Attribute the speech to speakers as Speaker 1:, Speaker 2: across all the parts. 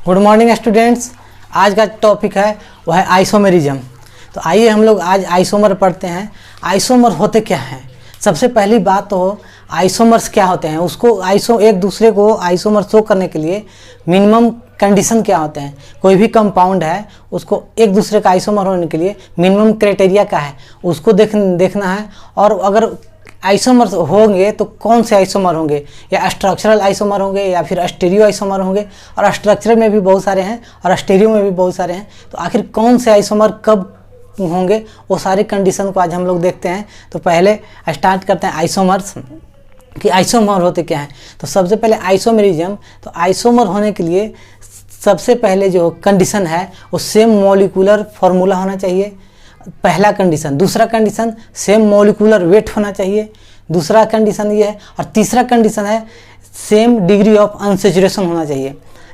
Speaker 1: Good morning students. आज का topic है वो है आइसोमेरिज्म। तो आइए हम लोग आज आइसोमर पढ़ते हैं। आइसोमर होते क्या हैं? सबसे पहली बात तो आइसोमर्स क्या होते हैं, उसको एक दूसरे को आइसोमर शो करने के लिए मिनिमम कंडीशन क्या होते हैं। कोई भी कंपाउंड है उसको एक दूसरे का आइसोमर होने के लिए मिनिमम क्राइटेरिया क्या है उसको देखना है। और अगर आइसोमर होंगे तो कौन से आइसोमर होंगे, या स्ट्रक्चरल आइसोमर होंगे या फिर स्टीरियो आइसोमर होंगे। और स्ट्रक्चरल में भी बहुत सारे हैं और स्टीरियो में भी बहुत सारे हैं। तो आखिर कौन से आइसोमर कब होंगे वो सारी कंडीशन को आज हम लोग देखते हैं। तो पहले स्टार्ट करते हैं आइसोमर्स कि आइसोमर होते क्या हैं। तो सबसे पहले आइसोमेरिज्म। तो आइसोमर होने के लिए सबसे पहले जो कंडीशन है वो सेम मॉलिक्यूलर फार्मूला होना चाहिए, पहला कंडीशन। दूसरा कंडीशन सेम मॉलिक्यूलर वेट होना चाहिए, दूसरा कंडीशन ये है। और तीसरा कंडीशन है सेम डिग्री ऑफ अनसैचुरेशन होना चाहिए।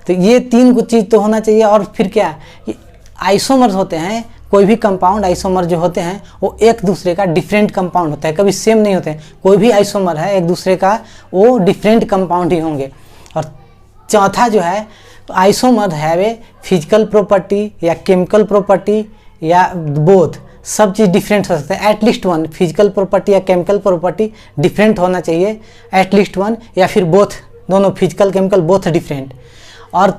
Speaker 1: तो ये तीन कुछ चीज़ तो होना चाहिए। और फिर क्या, ये आइसोमर्स होते हैं, कोई भी कंपाउंड आइसोमर जो होते हैं वो एक दूसरे का डिफरेंट कंपाउंड होता है, कभी सेम नहीं होते हैं। कोई भी आइसोमर है एक दूसरे का वो डिफरेंट कंपाउंड ही होंगे। और चौथा जो है isomer have a physical property या केमिकल प्रॉपर्टी या बोथ, सब चीज़ डिफरेंट हो सकते हैं। एटलीस्ट वन फिजिकल प्रॉपर्टी या केमिकल प्रॉपर्टी डिफरेंट होना चाहिए, एटलीस्ट वन, या फिर बोथ, दोनों फिजिकल केमिकल बोथ डिफरेंट। और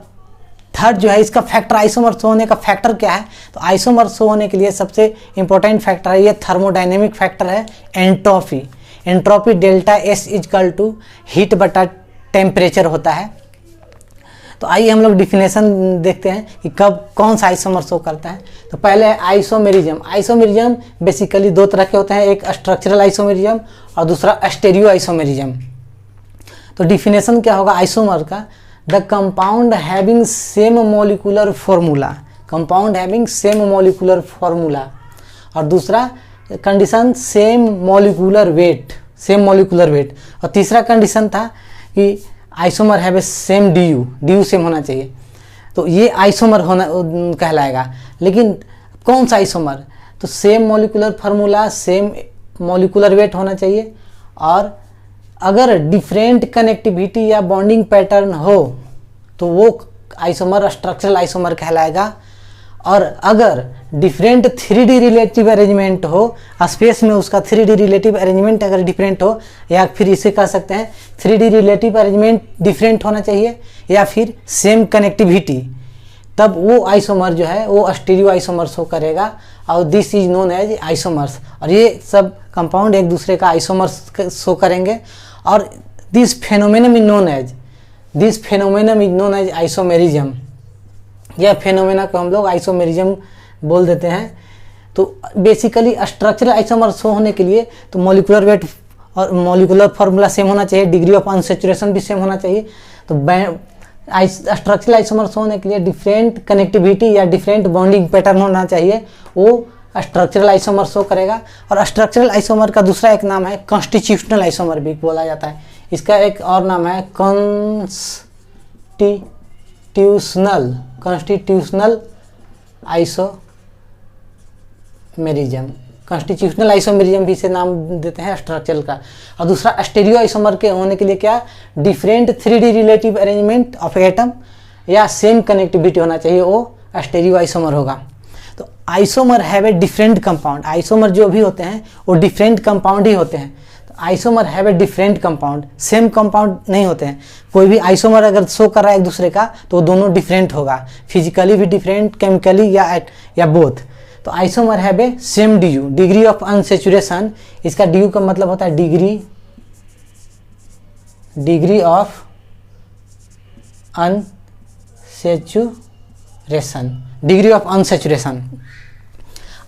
Speaker 1: थर्ड जो है इसका फैक्टर, आइसोमर शो होने का फैक्टर क्या है। तो आइसोमर शो होने के लिए सबसे इंपॉर्टेंट फैक्टर है ये थर्मोडाइनेमिक फैक्टर है entropy. Entropy delta S equal to heat बटा टेम्परेचर होता है। तो आइए हम लोग डिफिनेशन देखते हैं कि कब कौन सा आइसोमर शो करता है। तो पहले है आइसोमेरिज्म। आइसोमेरिज्म बेसिकली दो तरह के होते हैं, एक स्ट्रक्चरल आइसोमेरिज्म और दूसरा स्टीरियो आइसोमेरिज्म। तो डिफिनेशन क्या होगा आइसोमर का, the compound having same molecular formula, compound having same molecular formula. और दूसरा condition same molecular weight, same molecular weight. और तीसरा कंडीशन था कि isomer have a same D you same होना चाहिए। तो ये आइसोमर होना कहलाएगा। लेकिन कौन सा आइसोमर, तो same molecular formula, same molecular weight होना चाहिए। और अगर डिफरेंट कनेक्टिविटी या बॉन्डिंग पैटर्न हो तो वो आइसोमर स्ट्रक्चरल आइसोमर कहलाएगा। और अगर डिफरेंट 3D रिलेटिव अरेंजमेंट हो, स्पेस में उसका 3D रिलेटिव अरेंजमेंट अगर डिफरेंट हो, या फिर इसे कह सकते हैं 3D रिलेटिव अरेंजमेंट डिफरेंट होना चाहिए, या फिर सेम कनेक्टिविटी, तब वो आइसोमर जो है वो स्टीरियो आइसोमर शो करेगा। और this is known as isomers. और ये सब कंपाउंड एक दूसरे का आइसोमर्स शो करेंगे। और this phenomenon is known as isomerism. यह फेनोमेना को हम लोग आइसोमेरिज्म बोल देते हैं। तो बेसिकली स्ट्रक्चरल आइसोमर शो होने के लिए तो मॉलिक्यूलर वेट और मॉलिक्यूलर फार्मूला सेम होना चाहिए, डिग्री ऑफ अनसैचुरेशन भी सेम होना चाहिए। तो स्ट्रक्चरल आइसोमर शो होने के लिए डिफरेंट कनेक्टिविटी या डिफरेंट बॉन्डिंग पैटर्न होना चाहिए, वो स्ट्रक्चरल आइसोमर शो करेगा। और स्ट्रक्चरल आइसोमर का दूसरा एक नाम है कॉन्स्टिट्यूशनल आइसोमर भी बोला जाता है। इसका एक और नाम है कॉन्स्टिट्यूशनल आइसोमेरिज्म। कॉन्स्टिट्यूशनल आइसोमेरिज्म भी इसे नाम देते हैं स्ट्रक्चरल का। और दूसरा स्टीरियो आइसोमर के होने के लिए क्या, different 3D relative arrangement of atom या सेम कनेक्टिविटी होना चाहिए, वो स्टीरियो आइसोमर होगा। तो isomer have a different compound, isomer जो भी होते हैं वो डिफरेंट कंपाउंड ही होते हैं। तो isomer have a different compound, same compound नहीं होते हैं। कोई भी आइसोमर अगर शो कर रहा है एक दूसरे का तो दोनों डिफरेंट होगा, फिजिकली भी डिफरेंट, केमिकली या बोथ। तो isomer have a same D you, degree of unsaturation. इसका डी यू का मतलब होता है degree of unsaturation, degree of unsaturation.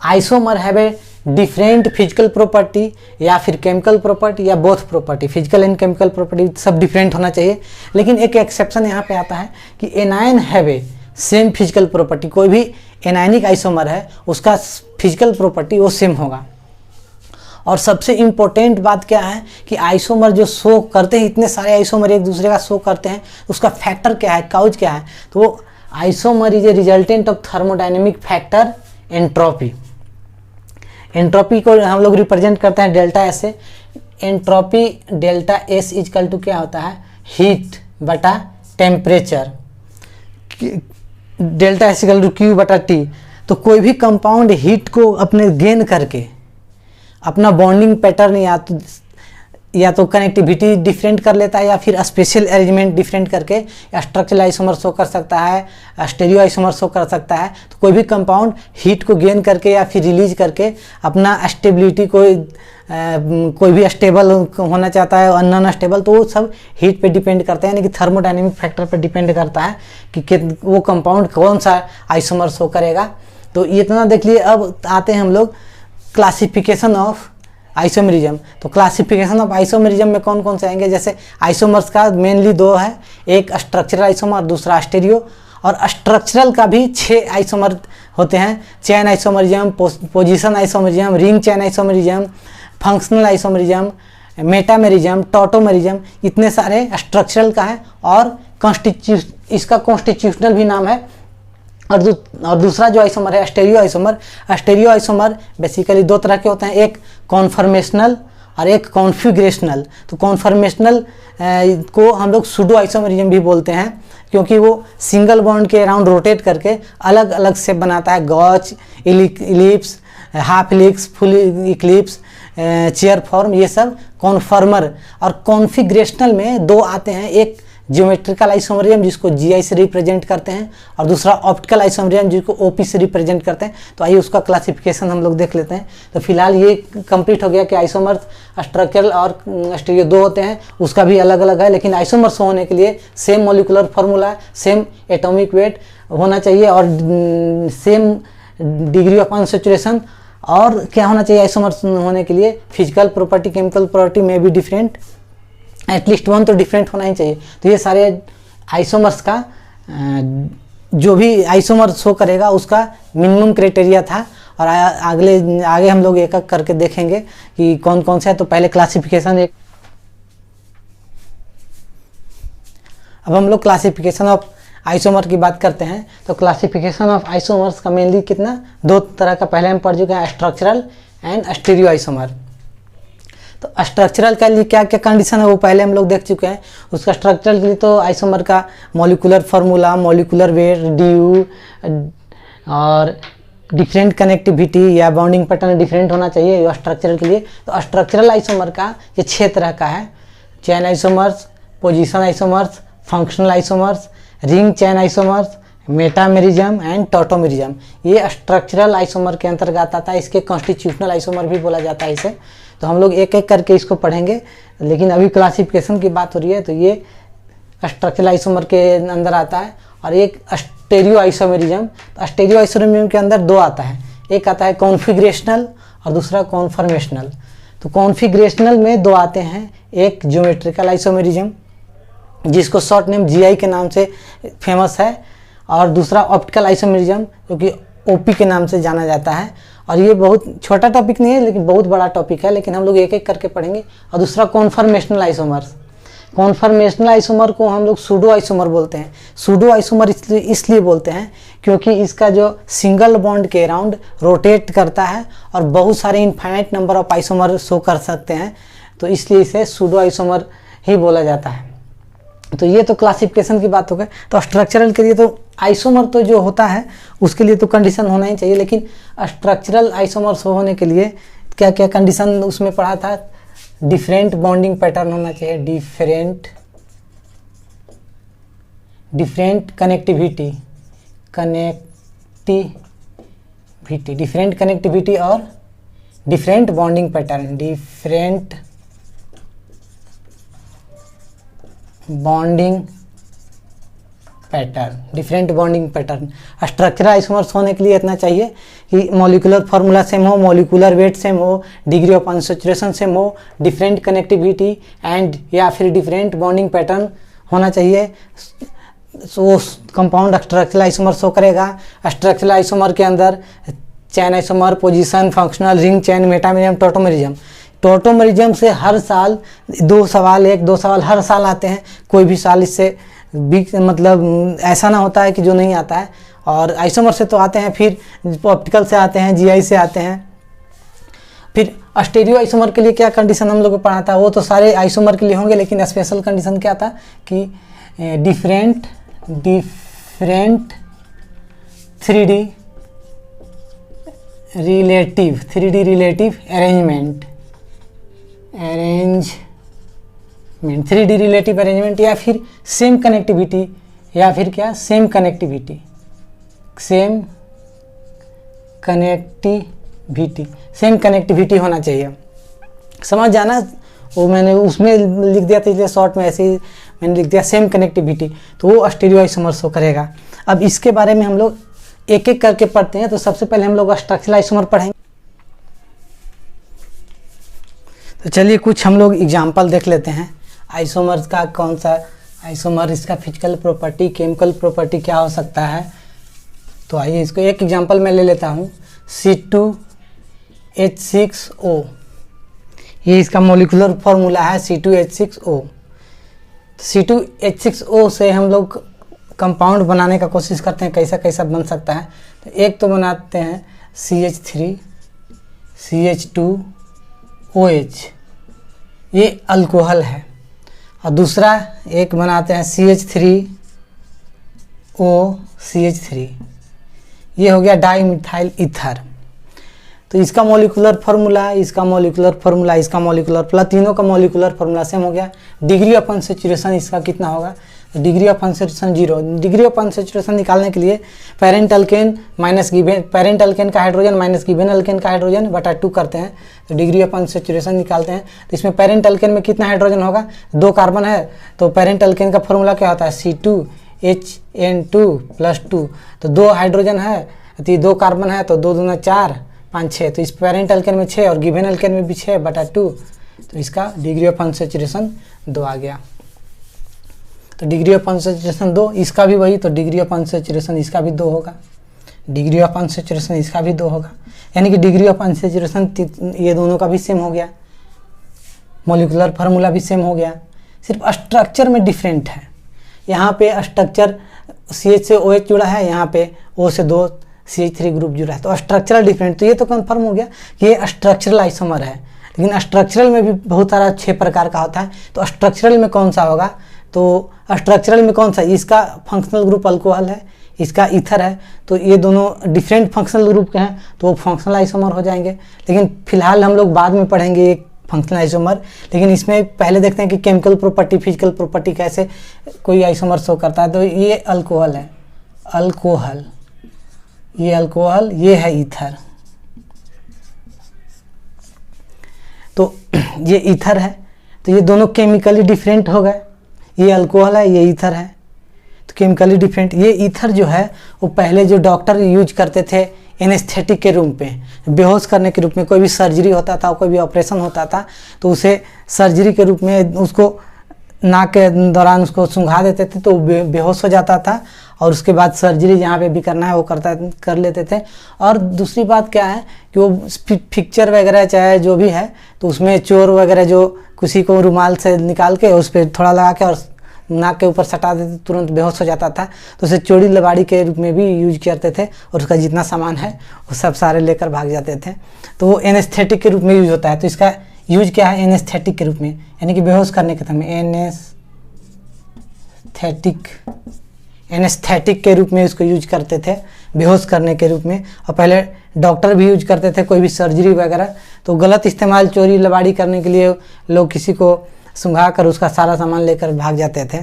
Speaker 1: Isomer have a different physical property या फिर केमिकल प्रॉपर्टी या both property, physical and chemical property सब different होना चाहिए। लेकिन एक एक्सेप्शन यहाँ पे आता है कि anion have a same physical property. कोई भी एनायनिक आइसोमर है उसका फिजिकल प्रॉपर्टी वो सेम होगा। और सबसे इम्पोर्टेंट बात क्या है कि आइसोमर जो शो करते हैं, इतने सारे आइसोमर एक दूसरे का शो करते हैं, उसका फैक्टर क्या है, काउज क्या है। तो वो isomer is a resultant of thermodynamic factor entropy. Entropy को हम लोग रिप्रेजेंट करते हैं डेल्टा एस से। Entropy delta S equal to क्या होता है, हीट बटा temperature. Delta H equal to Q बटा टी। तो कोई भी कंपाउंड हीट को अपने गेन करके अपना बॉन्डिंग पैटर्न या तो कनेक्टिविटी डिफरेंट कर लेता है, या फिर स्पेशल अरेंजमेंट डिफरेंट करके या स्ट्रक्चरल आइसोमर शो कर सकता है, स्टेरियो आइसोमर शो कर सकता है। तो कोई भी कंपाउंड हीट को गेन करके या फिर रिलीज करके अपना स्टेबिलिटी कोई भी स्टेबल होना चाहता है और नॉन स्टेबल, तो वो सब हीट पे डिपेंड करता है, यानी कि थर्मोडायनेमिक फैक्टर पे डिपेंड करता है कि वो कंपाउंड कौन सा आइसोमर शो करेगा। तो इतना देख लिए। अब आते हैं हम लोग क्लासिफिकेशन ऑफ आइसोमेरिज्म। तो क्लासिफिकेशन ऑफ आइसोमेरिज्म में कौन कौन से आएंगे, जैसे आइसोमर्स का मेनली दो है, एक स्ट्रक्चरल आइसोमर, दूसरा स्टेरियो। और स्ट्रक्चरल का भी 6 आइसोमर होते हैं, chain isomerism, position isomerism, ring chain isomerism, functional isomerism, metamerism, tautomerism, इतने सारे स्ट्रक्चरल का है। और इसका कॉन्स्टिट्यूशनल भी नाम है। और दूसरा जो आइसोमर है stereo isomer. Stereo isomer basically 2 तरह के होते हैं, एक कॉन्फर्मेशनल और एक कॉन्फिगरेशनल। तो कॉन्फर्मेशनल को हम लोग सूडो आइसोमेरिज्म भी बोलते हैं, क्योंकि वो सिंगल बॉन्ड के अराउंड रोटेट करके अलग अलग शेप बनाता है, gauche, ellipse, half ellipse, full eclipse, chair form, ये सब कॉन्फर्मर। और कॉन्फिगरेशनल में 2 आते हैं, एक ज्योमेट्रिकल आइसोमेरिज्म जिसको जीआई से रिप्रेजेंट करते हैं, और दूसरा ऑप्टिकल आइसोमेरिज्म जिसको ओपी से रिप्रेजेंट करते हैं। तो आइए उसका क्लासिफिकेशन हम लोग देख लेते हैं। तो फिलहाल ये कंप्लीट हो गया कि आइसोमर स्ट्रक्चरल और स्टेरियो 2 होते हैं, उसका भी अलग अलग है, लेकिन आइसोमर्स होने के लिए same molecular formula, same atomic weight होना चाहिए और सेम डिग्री ऑफ अनसैचुरेशन। और क्या होना चाहिए आइसोमर्स होने के लिए, फिजिकल प्रॉपर्टी, केमिकल प्रॉपर्टी में भी डिफरेंट, एटलीस्ट 1 तो डिफरेंट होना ही चाहिए। तो ये सारे आइसोमर्स का जो भी आइसोमर शो करेगा उसका मिनिमम क्राइटेरिया था। और आगे हम लोग एक एक करके देखेंगे कि कौन कौन से है। तो पहले क्लासिफिकेशन अब हम लोग क्लासिफिकेशन ऑफ आइसोमर की बात करते हैं। तो क्लासिफिकेशन ऑफ आइसोमर्स का मेनली 2 तरह का पहले हम पढ़ चुके हैं, स्ट्रक्चरल एंड स्टेरियो आइसोमर। तो स्ट्रक्चरल के लिए क्या क्या कंडीशन है वो पहले हम लोग देख चुके हैं। उसका स्ट्रक्चरल के लिए तो आइसोमर का molecular formula, molecular weight, D और डिफरेंट कनेक्टिविटी या बॉन्डिंग पैटर्न डिफरेंट होना चाहिए स्ट्रक्चरल के लिए। तो स्ट्रक्चरल आइसोमर का ये 6 तरह का है, chain isomers, position isomers, functional isomers, ring chain isomers, metamerism and tautomerism. ये स्ट्रक्चरल आइसोमर के अंतर्गत आता है। इसके कॉन्स्टिट्यूशनल आइसोमर भी बोला जाता है इसे। तो हम लोग एक एक करके इसको पढ़ेंगे, लेकिन अभी क्लासिफिकेशन की बात हो रही है। तो ये स्ट्रक्चरल आइसोमर के अंदर आता है। और एक स्टेरियो आइसोमेरिज्म। तो स्टेरियो आइसोमेरिज्म के अंदर 2 आता है, एक आता है कॉन्फिगरेशनल और दूसरा कॉन्फर्मेशनल। तो कॉन्फिगरेशनल में 2 आते हैं, एक ज्योमेट्रिकल आइसोमेरिज्म जिसको शॉर्ट नेम जीआई के नाम से फेमस है, और दूसरा ऑप्टिकल आइसोमेरिज्म जो कि ओपी के नाम से जाना जाता है। और ये बहुत छोटा टॉपिक नहीं है, लेकिन बहुत बड़ा टॉपिक है, लेकिन हम लोग एक एक करके पढ़ेंगे। और दूसरा कॉन्फर्मेशनल आइसोमर्स। कॉन्फर्मेशनल आइसोमर को हम लोग सूडो आइसोमर बोलते हैं। सूडो आइसोमर इसलिए बोलते हैं क्योंकि इसका जो सिंगल बॉन्ड के अराउंड रोटेट करता है और बहुत सारे infinite number of isomer show कर सकते हैं, तो इसलिए इसे सूडो आइसोमर ही बोला जाता है। तो ये तो क्लासिफिकेशन की बात हो गई। तो स्ट्रक्चरल के लिए तो आइसोमर तो जो होता है उसके लिए तो कंडीशन होना ही चाहिए, लेकिन स्ट्रक्चरल आइसोमर शो होने के लिए क्या क्या कंडीशन उसमें पढ़ा था, डिफरेंट बॉन्डिंग पैटर्न होना चाहिए, डिफरेंट कनेक्टिविटी डिफरेंट कनेक्टिविटी और different bonding pattern, different bonding pattern. Structural isomers होने के लिए इतना चाहिए कि मॉलिक्यूलर फार्मूला सेम हो, मॉलिक्यूलर वेट सेम हो, डिग्री ऑफ अनसैचुरेशन सेम हो, डिफरेंट कनेक्टिविटी एंड या फिर डिफरेंट बॉन्डिंग पैटर्न होना चाहिए। वो कंपाउंड स्ट्रक्चरल आइसोमर शो करेगा। स्ट्रक्चरल आइसोमर के अंदर chain isomer, position, functional, ring chain, metamerism, tautomerism. Tautomerism से हर साल 2 सवाल हर साल आते हैं। कोई भी साल इससे मतलब ऐसा ना होता है कि जो नहीं आता है। और आइसोमर से तो आते हैं, फिर ऑप्टिकल से आते हैं, जीआई से आते हैं। फिर स्टेरियो आइसोमर के लिए क्या कंडीशन हम लोग को पढ़ा था, वो तो सारे आइसोमर के लिए होंगे, लेकिन स्पेशल कंडीशन क्या था कि different 3D relative arrangement 3D relative arrangement, या फिर सेम कनेक्टिविटी, या फिर क्या सेम कनेक्टिविटी होना चाहिए। समझ जाना, वो मैंने उसमें लिख दिया था इसलिए शॉर्ट में ऐसे ही मैंने लिख दिया सेम कनेक्टिविटी, तो वो स्टीरियो आइसोमर शो करेगा। अब इसके बारे में हम लोग एक एक करके पढ़ते हैं। तो सबसे पहले हम लोग स्ट्रक्चरल आइसोमर पढ़ेंगे। तो चलिए कुछ हम लोग एग्जाम्पल देख लेते हैं आइसोमर्स का। कौन सा आइसोमर, इसका फिजिकल प्रॉपर्टी, केमिकल प्रॉपर्टी क्या हो सकता है। तो आइए इसको एक एग्जाम्पल मैं ले लेता हूँ। C2H6O, ये इसका मॉलिक्यूलर फॉर्मूला है C2H6O। C2H6O से हम लोग कंपाउंड बनाने का कोशिश करते हैं, कैसा कैसा बन सकता है। तो एक तो बनाते हैं CH3CH2OH, ये अल्कोहल है। और दूसरा एक बनाते हैं CH3OCH3, ये हो गया डाईमिथाइल ईथर। तो इसका मॉलिक्यूलर फार्मूला, इसका मॉलिक्यूलर फार्मूला, इसका मॉलिक्यूलर फार्मूला, तीनों का मॉलिक्यूलर फार्मूला सेम हो गया। डिग्री ऑफ अनसैचुरेशन इसका कितना होगा, degree of unsaturation 0। Degree of unsaturation निकालने के लिए parent alkane minus given, parent alkane का हाइड्रोजन माइनस गिवन अल्केन का हाइड्रोजन बटा 2 करते हैं, तो डिग्री ऑफ अनसैचुरेशन निकालते हैं। तो इसमें पेरेंट अल्केन में कितना हाइड्रोजन होगा, 2 कार्बन है, तो पेरेंट अल्केन का फॉर्मूला क्या होता है C2H2 + 2। तो 2 हाइड्रोजन है, तो 2 कार्बन है, तो 2 दूना 4 5 6, तो इस पेरेंट अल्केन में 6 और गिवन अल्केन में भी 6 बटा 2, तो इसका डिग्री ऑफ अनसैचुरेशन 2 आ गया। तो डिग्री ऑफ अनसैचुरेशन 2, इसका भी वही, तो डिग्री ऑफ अनसैचुरेशन इसका भी 2 होगा, डिग्री ऑफ अनसैचुरेशन इसका भी 2 होगा। यानी कि डिग्री ऑफ अनसैचुरेशन ये दोनों का भी सेम हो गया, मॉलिक्यूलर फार्मूला भी सेम हो गया, सिर्फ स्ट्रक्चर में डिफरेंट है। यहाँ पे स्ट्रक्चर CH से OH जुड़ा है, यहाँ पे O से 2 CH3 ग्रुप जुड़ा है, तो स्ट्रक्चरल डिफरेंट। तो ये तो कंफर्म हो गया कि ये स्ट्रक्चरल आइसोमर है। लेकिन स्ट्रक्चरल में भी बहुत सारा 6 प्रकार का होता है, तो स्ट्रक्चरल में कौन सा होगा, तो स्ट्रक्चरल में कौन सा, इसका फंक्शनल ग्रुप अल्कोहल है, इसका ईथर है, तो ये दोनों डिफरेंट फंक्शनल ग्रुप के हैं, तो वो फंक्शनल आइसोमर हो जाएंगे। लेकिन फिलहाल हम लोग बाद में पढ़ेंगे एक फंक्शनल आइसोमर, लेकिन इसमें पहले देखते हैं कि केमिकल प्रॉपर्टी, फिजिकल प्रॉपर्टी कैसे कोई आइसोमर शो करता है। तो ये अल्कोहल है, अल्कोहल, ये अल्कोहल, ये है ईथर। तो ये ईथर है, तो ये दोनों केमिकली डिफरेंट हो गए, ये अल्कोहल है, ये ईथर है, तो केमिकली डिफरेंट। ये ईथर जो है वो पहले जो डॉक्टर यूज करते थे एनेस्थेटिक के रूप में, बेहोश करने के रूप में, कोई भी सर्जरी होता था, कोई भी ऑपरेशन होता था, तो उसे सर्जरी के रूप में उसको नाक के दौरान उसको सूंघा देते थे, तो बेहोश हो जाता था, और उसके बाद सर्जरी जहाँ पे भी करना है वो कर लेते थे। और दूसरी बात क्या है कि वो पिक्चर वगैरह चाहे जो भी है, तो उसमें चोर वगैरह जो किसी को रुमाल से निकाल के उस पर थोड़ा लगा के और नाक के ऊपर सटा देते, तुरंत बेहोश हो जाता था, तो उसे चोरी लबाड़ी के रूप में भी यूज करते थे, और उसका जितना सामान है वो सब सारे लेकर भाग जाते थे। तो वो एनेस्थेटिक के रूप में यूज होता है। तो इसका यूज क्या है, एनेस्थेटिक के रूप में, यानी कि बेहोश करने के समय, एनेस्थेटिक के रूप में इसको यूज करते थे, बेहोश करने के रूप में। और पहले डॉक्टर भी यूज करते थे कोई भी सर्जरी वगैरह, तो गलत इस्तेमाल, चोरी लबाड़ी करने के लिए लोग किसी को सूंघा कर उसका सारा सामान लेकर भाग जाते थे।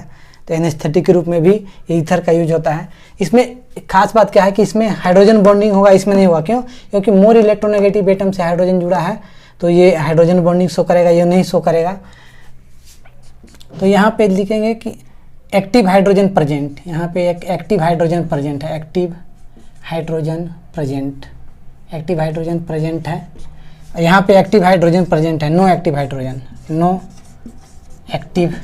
Speaker 1: तो एनेस्थेटिक के रूप में भी ईथर का यूज होता है। इसमें खास बात क्या है कि इसमें हाइड्रोजन बॉन्डिंग होगा, इसमें नहीं होगा। क्यों? क्योंकि मोर इलेक्ट्रोनेगेटिव एटम से हाइड्रोजन जुड़ा है, तो ये हाइड्रोजन बॉन्डिंग शो करेगा, ये नहीं शो करेगा। तो यहाँ पे लिखेंगे कि एक्टिव हाइड्रोजन प्रेजेंट, यहाँ पे एक एक्टिव हाइड्रोजन प्रेजेंट है, active hydrogen present, active hydrogen present है। यहाँ पे एक्टिव हाइड्रोजन प्रेजेंट है, no active hydrogen, no active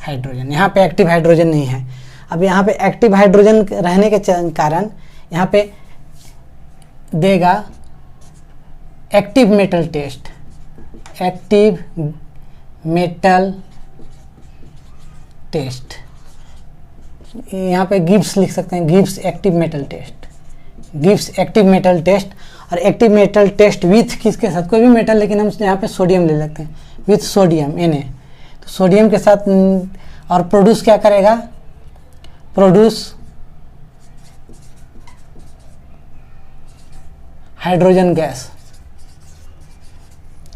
Speaker 1: hydrogen, यहाँ पे एक्टिव हाइड्रोजन नहीं है। अब यहाँ पे एक्टिव हाइड्रोजन रहने के कारण यहाँ पे देगा active metal test, active metal test, यहाँ पे गिब्स लिख सकते हैं, gives active metal test, gives active metal test. और एक्टिव मेटल टेस्ट विथ किसके साथ, कोई भी मेटल, लेकिन हम यहाँ पे सोडियम ले लेते हैं, विथ सोडियम Na। तो सोडियम के साथ, और प्रोड्यूस क्या करेगा, produce hydrogen gas,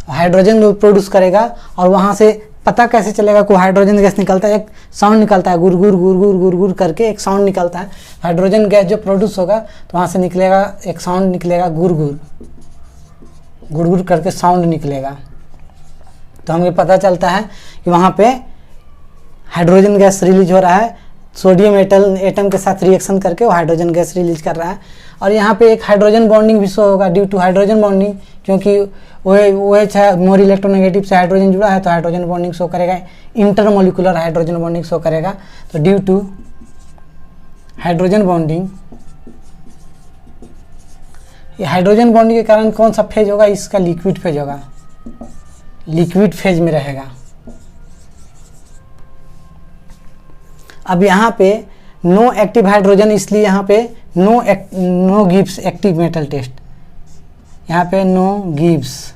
Speaker 1: hydrogen produce करेगा और वहाँ से पता कैसे चलेगा को हाइड्रोजन गैस निकलता है, एक साउंड निकलता है, गुर गुर गुर गुर गुर गुर करके एक साउंड निकलता है। हाइड्रोजन गैस जो प्रोड्यूस होगा तो वहाँ से निकलेगा एक साउंड निकलेगा, गुर गुर गुर गुर करके साउंड निकलेगा। तो हमें पता चलता है कि वहाँ पे हाइड्रोजन गैस रिलीज हो रहा है, सोडियम एटम के साथ रिएक्शन करके वो हाइड्रोजन गैस रिलीज कर रहा है। और यहाँ पे एक हाइड्रोजन बॉन्डिंग भी शो होगा ड्यू टू हाइड्रोजन बॉन्डिंग, क्योंकि OH है, मोर इलेक्ट्रोनेगेटिव से हाइड्रोजन जुड़ा है तो हाइड्रोजन बॉन्डिंग शो करेगा, इंटरमोलिकुलर हाइड्रोजन बॉन्डिंग शो करेगा। तो ड्यू टू हाइड्रोजन बॉन्डिंग, ये हाइड्रोजन बॉन्डिंग के कारण कौन सा फेज होगा, इसका लिक्विड फेज होगा, लिक्विड फेज में रहेगा। अब यहाँ पे नो एक्टिव हाइड्रोजन, इसलिए यहाँ पे no gives active metal test, यहाँ पे no gives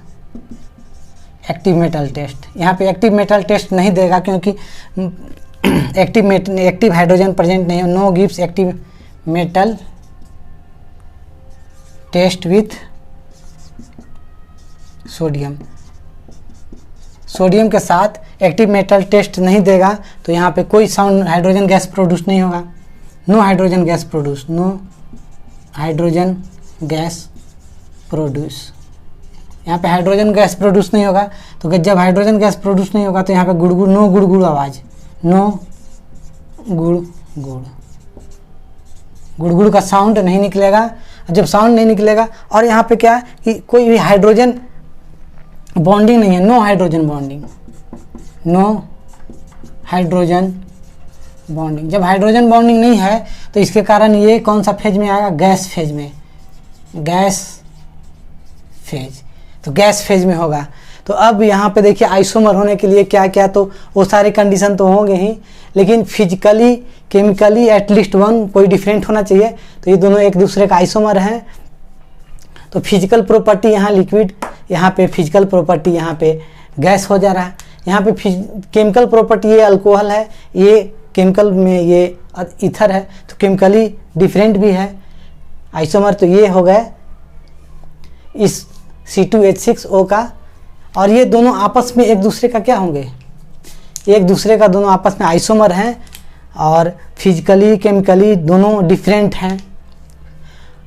Speaker 1: active metal test, यहाँ पे एक्टिव मेटल टेस्ट नहीं देगा क्योंकि एक्टिव हाइड्रोजन प्रेजेंट नहीं है। No gives active metal test with sodium, sodium के साथ एक्टिव मेटल टेस्ट नहीं देगा तो यहाँ पे कोई साउंड हाइड्रोजन गैस प्रोड्यूस नहीं होगा। No hydrogen gas produce, no hydrogen gas produce, यहाँ पे हाइड्रोजन गैस प्रोड्यूस नहीं होगा। तो जब हाइड्रोजन गैस प्रोड्यूस नहीं होगा तो यहाँ पे गुड़गुड़, नो गुड़गुड़ आवाज़, नो गुड़गुड़, गुड़गुड़ का साउंड नहीं निकलेगा। जब साउंड नहीं निकलेगा और यहाँ पे क्या कि कोई भी हाइड्रोजन बॉन्डिंग नहीं है, no hydrogen bonding, no hydrogen bonding. जब हाइड्रोजन बॉन्डिंग नहीं है तो इसके कारण ये कौन सा फेज में आएगा, गैस फेज में, गैस फेज, तो गैस फेज में होगा। तो अब यहाँ पे देखिए आइसोमर होने के लिए क्या क्या, तो वो सारे कंडीशन तो होंगे ही, लेकिन फिजिकली केमिकली एटलीस्ट वन कोई डिफरेंट होना चाहिए। तो ये दोनों एक दूसरे का आइसोमर हैं। तो फिजिकल प्रॉपर्टी यहाँ लिक्विड, यहाँ पे फिजिकल प्रॉपर्टी यहाँ पे गैस हो जा रहा है। यहाँ पे केमिकल प्रॉपर्टी ये अल्कोहल है, ये केमिकल में ये ईथर है, तो केमिकली डिफरेंट भी है आइसोमर। तो ये हो गए इस C2H6O का, और ये दोनों आपस में एक दूसरे का क्या होंगे, एक दूसरे का दोनों आपस में आइसोमर हैं और फिजिकली केमिकली दोनों डिफरेंट हैं।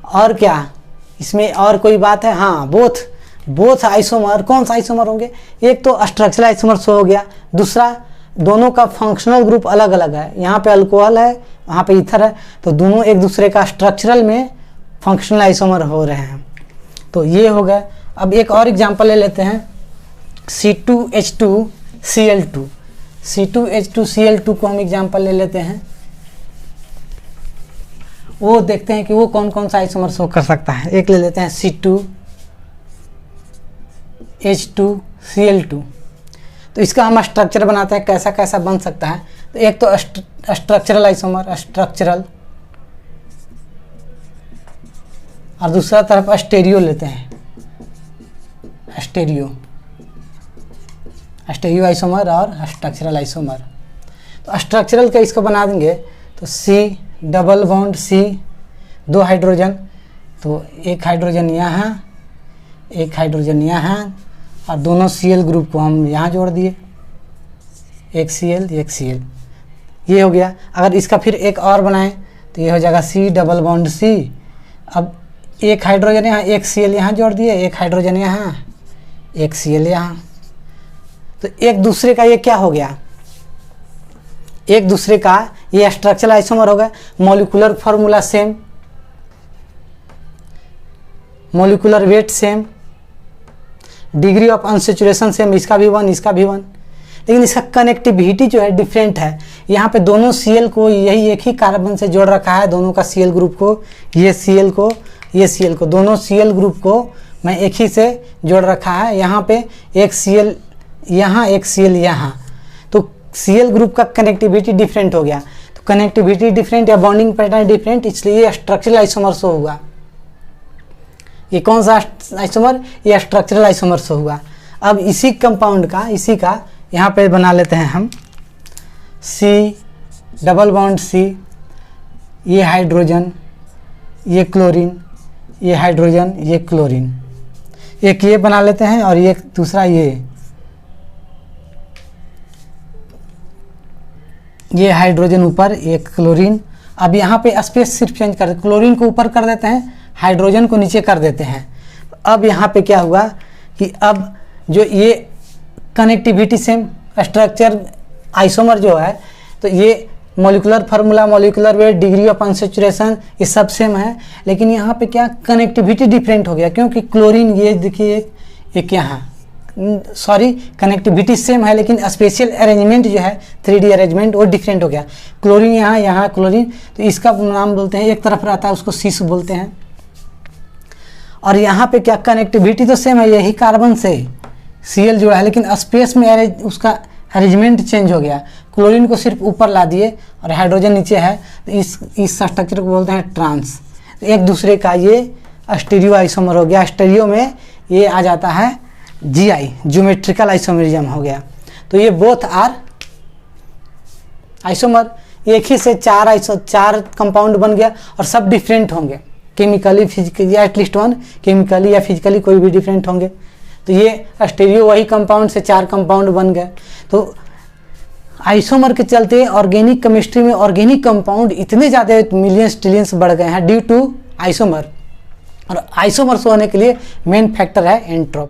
Speaker 1: और क्या इसमें और कोई बात है, हाँ बोथ आइसोमर, कौन सा आइसोमर होंगे, एक तो स्ट्रक्चरल आइसोमर शो हो गया, दूसरा दोनों का फंक्शनल ग्रुप अलग अलग है, यहाँ पे अल्कोहल है वहाँ पे ईथर है, तो दोनों एक दूसरे का स्ट्रक्चरल में फंक्शनल आइसोमर हो रहे हैं। तो ये हो गया। अब एक और एग्जांपल ले लेते हैं, C2H2Cl2, C2H2Cl2 को हम एग्जांपल ले लेते हैं, वो देखते हैं कि वो कौन कौन सा आइसोमर शो कर सकता है। एक ले लेते हैं C2H2Cl2, तो इसका हम स्ट्रक्चर बनाते हैं, कैसा कैसा बन सकता है। तो एक तो स्ट्रक्चरल आइसोमर, स्ट्रक्चरल, और दूसरा तरफ स्टेरियो लेते हैं, स्टेरियो आइसोमर और स्ट्रक्चरल आइसोमर। तो स्ट्रक्चरल का इसको बना देंगे तो C double bond C, 2 hydrogen, तो एक हाइड्रोजन यहाँ, एक हाइड्रोजन यहाँ, और दोनों Cl ग्रुप को हम यहाँ जोड़ दिए, एक Cl एक Cl, ये हो गया। अगर इसका फिर एक और बनाएं तो ये हो जाएगा C डबल बॉन्ड C। अब एक हाइड्रोजन यहाँ, एक Cl यहाँ जोड़ दिए, एक हाइड्रोजन यहाँ, एक Cl यहाँ, तो एक दूसरे का ये क्या हो गया, एक दूसरे का ये स्ट्रक्चरल आइसोमर हो गया। Molecular formula same, molecular weight same, degree of unsaturation same, इसका भी 1 इसका भी 1, लेकिन इसका कनेक्टिविटी जो है डिफरेंट है। यहाँ पे दोनों Cl को यही एक ही कार्बन से जोड़ रखा है, दोनों का Cl ग्रुप को, ये Cl को, ये Cl को, दोनों Cl ग्रुप को मैं एक ही से जोड़ रखा है। यहाँ पे एक Cl यहाँ, एक Cl यहाँ, तो Cl ग्रुप का कनेक्टिविटी डिफरेंट हो गया। तो कनेक्टिविटी डिफरेंट या बॉन्डिंग पैटर्न डिफरेंट, इसलिए ये स्ट्रक्चरल आइसोमर शो हुआ। ये कौन सा आइसोमर, ये स्ट्रक्चरल आइसोमर शो हुआ। अब इसी कंपाउंड का, इसी का यहाँ पे बना लेते हैं हम C डबल बॉन्ड C, ये हाइड्रोजन, ये क्लोरीन, ये हाइड्रोजन, ये क्लोरीन, एक ये बना लेते हैं और ये दूसरा ये हाइड्रोजन ऊपर, एक क्लोरीन। अब यहाँ पे स्पेस सिर्फ चेंज कर, क्लोरीन को ऊपर कर देते हैं, हाइड्रोजन को नीचे कर देते हैं। अब यहाँ पे क्या हुआ कि अब जो ये कनेक्टिविटी सेम, स्ट्रक्चर आइसोमर जो है, तो ये molecular formula, molecular weight, degree of unsaturation, ये सब सेम है, लेकिन यहाँ पे क्या कनेक्टिविटी डिफरेंट हो गया, क्योंकि क्लोरीन ये देखिए एक यहाँ, सॉरी कनेक्टिविटी सेम है लेकिन स्पेशल अरेंजमेंट जो है 3D अरेंजमेंट वो डिफरेंट हो गया। क्लोरीन यहाँ, यहाँ क्लोरीन, तो इसका नाम बोलते हैं, एक तरफ रहता है उसको सिस बोलते हैं। और यहाँ पे क्या कनेक्टिविटी तो सेम है, यही कार्बन से Cl जुड़ा है, लेकिन स्पेस में उसका अरेंजमेंट चेंज हो गया। क्लोरीन को सिर्फ ऊपर ला दिए और हाइड्रोजन नीचे है, तो इस स्ट्रक्चर को बोलते हैं ट्रांस। तो एक दूसरे का ये स्टीरियो आइसोमर हो गया। स्टीरियो में ये आ जाता है GI, ज्योमेट्रिकल आइसोमेरिज्म हो गया। तो ये बोथ आर आइसोमर, एक ही से चार कंपाउंड बन गया और सब डिफरेंट होंगे केमिकली, फिजिकली, या एटलीस्ट वन केमिकली या फिजिकली कोई भी डिफरेंट होंगे। तो ये स्टीरियो वही कंपाउंड से 4 कंपाउंड बन गए। तो आइसोमर के चलते ऑर्गेनिक केमिस्ट्री में ऑर्गेनिक कंपाउंड इतने ज़्यादा मिलियंस ट्रिलियंस बढ़ गए हैं ड्यू टू आइसोमर। और आइसोमर्स होने के लिए मेन फैक्टर है एंट्रोपी।